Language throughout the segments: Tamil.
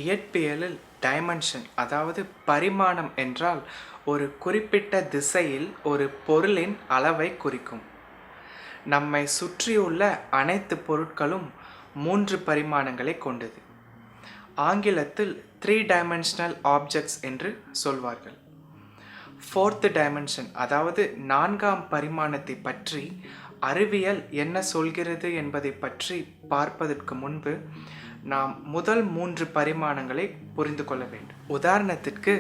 இயற்பியலில் டைமென்ஷன் அதாவது பரிமாணம் என்றால் ஒரு குறிப்பிட்ட திசையில் ஒரு பொருளின் அளவை குறிக்கும். நம்மை சுற்றியுள்ள அனைத்து பொருட்களும் 3 பரிமாணங்களை கொண்டது. ஆங்கிலத்தில் 3 டைமென்ஷனல் ஆப்ஜெக்ட்ஸ் என்று சொல்வார்கள். 4th டைமென்ஷன் அதாவது 4ஆம் பரிமாணத்தை பற்றி அறிவியல் என்ன சொல்கிறது என்பதை பற்றி பார்ப்பதற்கு முன்பு நாம் முதல் 3 பரிமாணங்களை புரிந்து கொள்ள வேண்டும். உதாரணத்திற்கு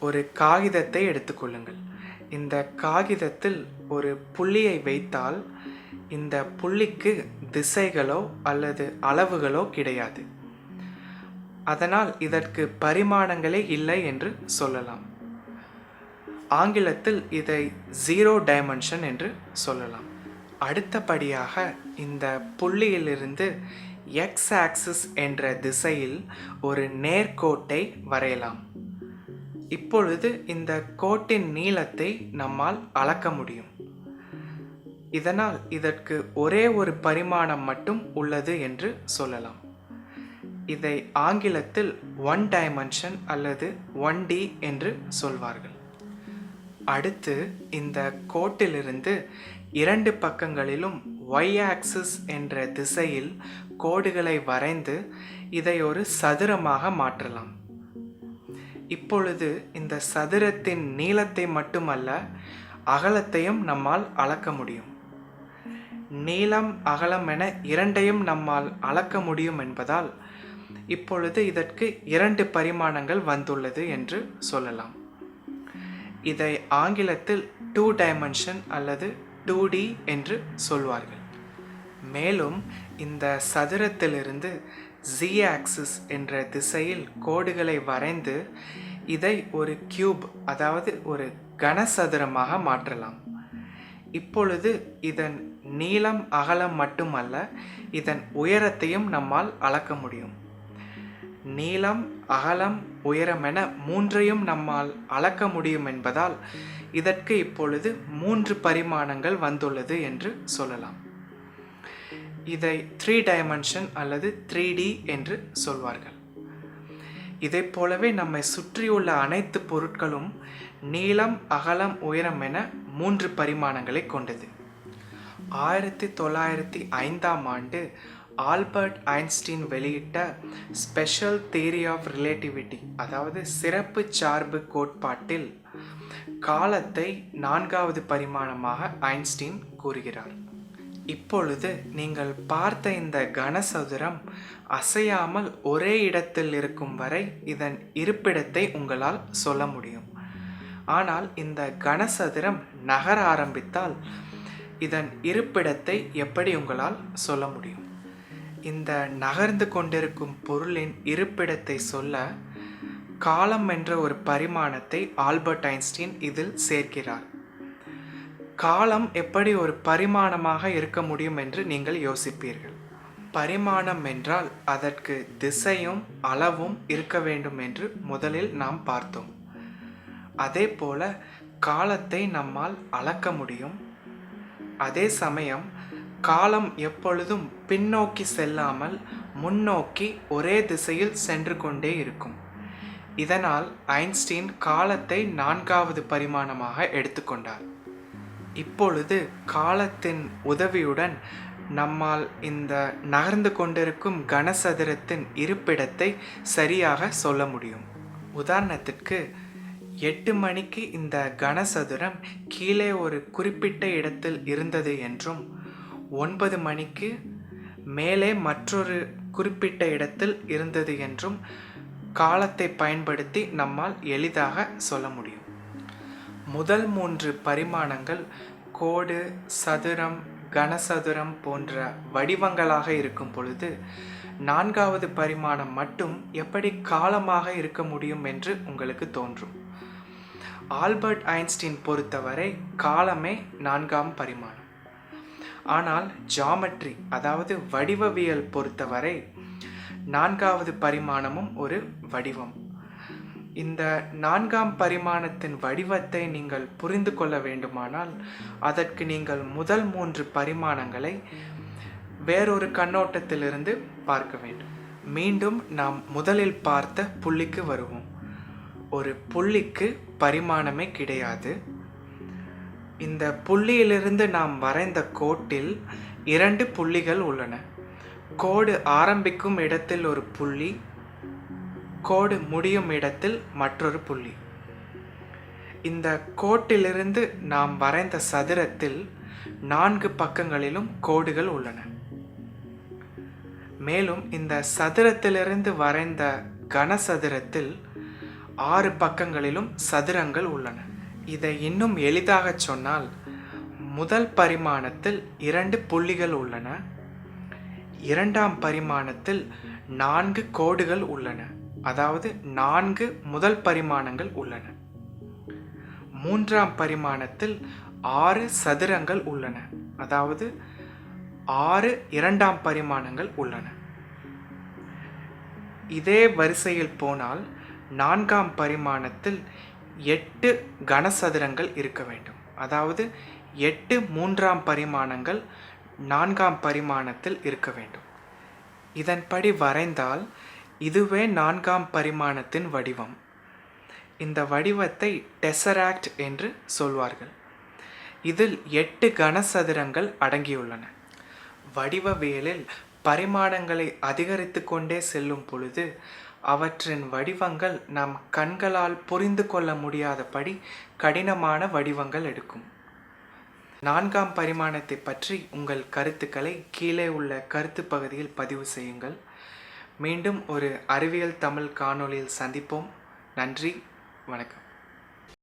ஒரு காகிதத்தை எடுத்துக்கொள்ளுங்கள். இந்த காகிதத்தில் ஒரு புள்ளியை வைத்தால் இந்த புள்ளிக்கு திசைகளோ அல்லது அளவுகளோ கிடையாது. அதனால் இதற்கு பரிமாணங்களே இல்லை என்று சொல்லலாம். ஆங்கிலத்தில் இதை 0 டைமென்ஷன் என்று சொல்லலாம். அடுத்தபடியாக இந்த புள்ளியிலிருந்து எக்ஸ் ஆக்சிஸ் என்ற திசையில் ஒரு நேர்கோட்டை வரையலாம். இப்பொழுது இந்த கோட்டின் நீளத்தை நம்மால் அளக்க முடியும். இதனால் இதற்கு ஒரே ஒரு பரிமாணம் மட்டும் உள்ளது என்று சொல்லலாம். இதை ஆங்கிலத்தில் 1 டைமென்ஷன் அல்லது 1D என்று சொல்வார்கள். அடுத்து இந்த கோட்டிலிருந்து 2 பக்கங்களிலும் y ஆக்சிஸ் என்ற திசையில் கோடுகளை வரைந்து இதை ஒரு சதுரமாக மாற்றலாம். இப்பொழுது இந்த சதுரத்தின் நீளத்தை மட்டுமல்ல, அகலத்தையும் நம்மால் அளக்க முடியும். நீளம் அகலம் என இரண்டையும் நம்மால் அளக்க முடியும் என்பதால் இப்பொழுது இதற்கு 2 பரிமாணங்கள் வந்துள்ளது என்று சொல்லலாம். இதை ஆங்கிலத்தில் 2 டைமென்ஷன் அல்லது 2D என்று சொல்வார்கள். மேலும் இந்த சதுரத்திலிருந்து z ஆக்சிஸ் என்ற திசையில் கோடுகளை வரைந்து இதை ஒரு கியூப் அதாவது ஒரு கனசதுரமாக மாற்றலாம். இப்பொழுது இதன் நீளம் அகலம் மட்டுமல்ல, இதன் உயரத்தையும் நம்மால் அளக்க முடியும். நீளம் அகலம் உயரம் என 3ஐயும் நம்மால் அளக்க முடியும் என்பதால் இதற்கு இப்பொழுது 3 பரிமாணங்கள் வந்துள்ளது என்று சொல்லலாம். இதை 3 டைமென்ஷன் அல்லது 3D என்று சொல்வார்கள். இதை போலவே நம்மை சுற்றியுள்ள அனைத்து பொருட்களும் நீளம் அகலம் உயரம் என 3 பரிமாணங்களை கொண்டது. 1905ஆம் ஆண்டு ஆல்பர்ட் ஐன்ஸ்டீன் வெளியிட்ட ஸ்பெஷல் தியரி ஆஃப் ரிலேட்டிவிட்டி அதாவது சிறப்பு சார்பு கோட்பாட்டில் காலத்தை 4வது பரிமாணமாக ஐன்ஸ்டீன் கூறுகிறார். இப்பொழுது நீங்கள் பார்த்த இந்த கனசதுரம் அசையாமல் ஒரே இடத்தில் இருக்கும் வரை இதன் இருப்பிடத்தை உங்களால் சொல்ல முடியும். ஆனால் இந்த கனசதுரம் நகர ஆரம்பித்தால் இதன் இருப்பிடத்தை எப்படி உங்களால் சொல்ல முடியும்? இந்த நகர்ந்து கொண்டிருக்கும் பொருளின் இருப்பிடத்தை சொல்ல காலம் என்ற ஒரு பரிமாணத்தை ஆல்பர்ட் ஐன்ஸ்டீன் இதில் சேர்க்கிறார். காலம் எப்படி ஒரு பரிமாணமாக இருக்க முடியும் என்று நீங்கள் யோசிப்பீர்கள். பரிமாணம் என்றால் அதற்கு திசையும் அளவும் இருக்க வேண்டும் என்று முதலில் நாம் பார்த்தோம். அதே போல காலத்தை நம்மால் அளக்க முடியும். அதே சமயம் காலம் எப்பொழுதும் பின்னோக்கி செல்லாமல் முன்னோக்கி ஒரே திசையில் சென்று கொண்டே இருக்கும். இதனால் ஐன்ஸ்டீன் காலத்தை 4வது பரிமாணமாக எடுத்துக்கொண்டார். இப்பொழுது காலத்தின் உதவியுடன் நம்மால் இந்த நகர்ந்து கொண்டிருக்கும் கனசதுரத்தின் இருப்பிடத்தை சரியாக சொல்ல முடியும். உதாரணத்திற்கு 8 மணிக்கு இந்த கனசதுரம் கீழே ஒரு குறிப்பிட்ட இடத்தில் இருந்தது என்றும் 9 மணிக்கு மேலே மற்றொரு குறிப்பிட்ட இடத்தில் இருந்தது என்றும் காலத்தை பயன்படுத்தி நம்மால் எளிதாக சொல்ல முடியும். முதல் 3 பரிமாணங்கள் கோடு, சதுரம், கனசதுரம் போன்ற வடிவங்களாக இருக்கும் பொழுது 4வது பரிமாணம் மட்டும் எப்படி காலமாக இருக்க முடியும் என்று உங்களுக்கு தோன்றும். ஆல்பர்ட் ஐன்ஸ்டீன் பொறுத்தவரை காலமே 4ஆம் பரிமாணம். ஆனால் ஜாமெட்ரி அதாவது வடிவவியல் பொறுத்தவரை 4வது பரிமாணமும் ஒரு வடிவம். இந்த 4ஆம் பரிமாணத்தின் வடிவத்தை நீங்கள் புரிந்து கொள்ள வேண்டுமானால் அதற்கு நீங்கள் முதல் 3 பரிமாணங்களை வேறொரு கண்ணோட்டத்திலிருந்து பார்க்க வேண்டும். மீண்டும் நாம் முதலில் பார்த்த புள்ளிக்கு வருவோம். ஒரு புள்ளிக்கு பரிமாணமே கிடையாது. இந்த புள்ளியிலிருந்து நாம் வரைந்த கோட்டில் 2 புள்ளிகள் உள்ளன. கோடு ஆரம்பிக்கும் இடத்தில் ஒரு புள்ளி, கோடு முடியும் இடத்தில் மற்றொரு புள்ளி. இந்த கோட்டிலிருந்து நாம் வரைந்த சதுரத்தில் 4 பக்கங்களிலும் கோடுகள் உள்ளன. மேலும் இந்த சதுரத்திலிருந்து வரைந்த கனசதுரத்தில் 6 பக்கங்களிலும் சதுரங்கள் உள்ளன. இதை இன்னும் எளிதாக சொன்னால், முதல் பரிமாணத்தில் 2 புள்ளிகள் உள்ளன, 2ஆம் பரிமாணத்தில் 4 கோடுகள் உள்ளன, அதாவது 4 முதல் பரிமாணங்கள் உள்ளன. 3ஆம் பரிமாணத்தில் 6 சதுரங்கள் உள்ளன, அதாவது 6 2ஆம் பரிமாணங்கள் உள்ளன. இதே வரிசையில் போனால் 4ஆம் பரிமாணத்தில் 8 கனசதுரங்கள் இருக்க வேண்டும், அதாவது 8 3ஆம் பரிமாணங்கள் 4ஆம் பரிமாணத்தில் இருக்க வேண்டும். இதன்படி வரைந்தால் இதுவே 4ஆம் பரிமாணத்தின் வடிவம். இந்த வடிவத்தை டெசராக்ட் என்று சொல்வார்கள். இதில் 8 கனசதுரங்கள் அடங்கியுள்ளன. வடிவவியலில் பரிமாணங்களை அதிகரித்து கொண்டே செல்லும் பொழுது அவற்றின் வடிவங்கள் நம் கண்களால் புரிந்து கொள்ள முடியாதபடி கடினமான வடிவங்கள் எடுக்கும். 4ஆம் பரிமாணத்தை பற்றி உங்கள் கருத்துக்களை கீழே உள்ள கருத்து பகுதியில் பதிவு செய்யுங்கள். மீண்டும் ஒரு அறிவியல் தமிழ் காணொளியில் சந்திப்போம். நன்றி, வணக்கம்.